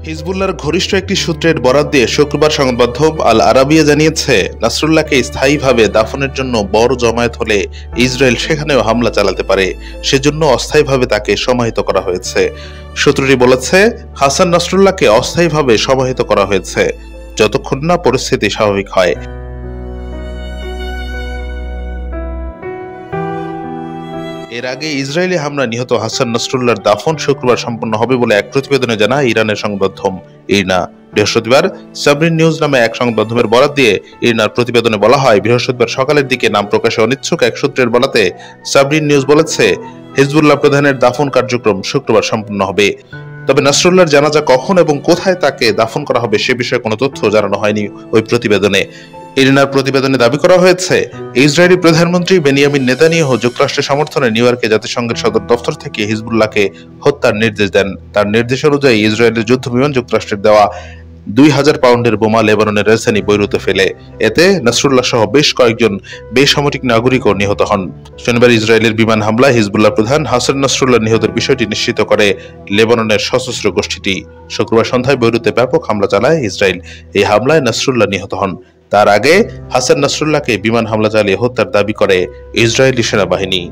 হিজবুল্লাহর ঘনিষ্ঠ একটি সূত্রের বরাত দিয়ে শুক্রবার সংবাদ মাধ্যম আল আরাবিয়া জানিয়েছে, নাসরুল্লাহকে স্থায়ীভাবে দাফনের জন্য বড় জমায়েত হলে ইসরায়েল সেখানেও হামলা চালাতে পারে, সেজন্য অস্থায়ীভাবে তাকে সমাহিত করা হয়েছে। সূত্রটি বলেছে, হাসান নাসরুল্লাহকে অস্থায়ীভাবে সমাহিত করা হয়েছে যতক্ষণ না পরিস্থিতি স্বাভাবিক হয়। এর আগে ইসরায়েলি হামলায় নিহত হাসান নাসরুল্লাহর দাফন শুক্রবার সম্পন্ন হবে বলে এক প্রতিবেদনে জানায় ইরানের সংবাদ মাধ্যম ইরনা। বৃহস্পতিবার সাবরিন নিউজ নামে এক সংবাদ মাধ্যমের বরাত দিয়ে ইরনার প্রতিবেদনে বলা হয়, বৃহস্পতিবার সকালের দিকে নাম প্রকাশে অনিচ্ছুক এক সূত্রের বলাতে সাবরিন নিউজ বলেছে, হিজবুল্লাহ প্রধানের দাফন কার্যক্রম শুক্রবার সম্পন্ন হবে। তবে নাসরুল্লাহর জানাজা কখন এবং কোথায় তাকে দাফন করা হবে সে বিষয়ে কোনো তথ্য জানানো হয়নি ওই প্রতিবেদনে। ইরনার প্রতিবেদনে দাবি করা হয়েছে, ইসরায়েলি প্রধানমন্ত্রী বেনিয়ামিন নেতানিয়াহু যুক্তরাষ্ট্রের সমর্থনে নিউ ইয়র্কে জাতিসংঘের সদর দফতর থেকে হিজবুল্লাহকে হত্যার নির্দেশ দেন। তার নির্দেশ অনুযায়ী ইসরায়েলের যুদ্ধ বিমান যুক্তরাষ্ট্রের দেওয়া 2000 পাউন্ডের বোমা লেবাননের রাজধানী বৈরুতে ফেলে। এতে নাসরুল্লাহ সহ বেশ কয়েকজন বেসামরিক নাগরিকও নিহত হন। শনিবার ইসরায়েলের বিমান হামলায় হিজবুল্লাহ প্রধান হাসান নাসরুল্লাহ নিহতের বিষয়টি নিশ্চিত করে লেবাননের সশস্ত্র গোষ্ঠীটি। শুক্রবার সন্ধ্যায় বৈরুতে ব্যাপক হামলা চালায় ইসরায়েল। এই হামলায় নাসরুল্লাহ নিহত হন। তার আগে হাসান নাসরুল্লাহকে বিমান হামলা চালিয়ে হত্যার দাবি করে ইসরায়েলি সেনাবাহিনী।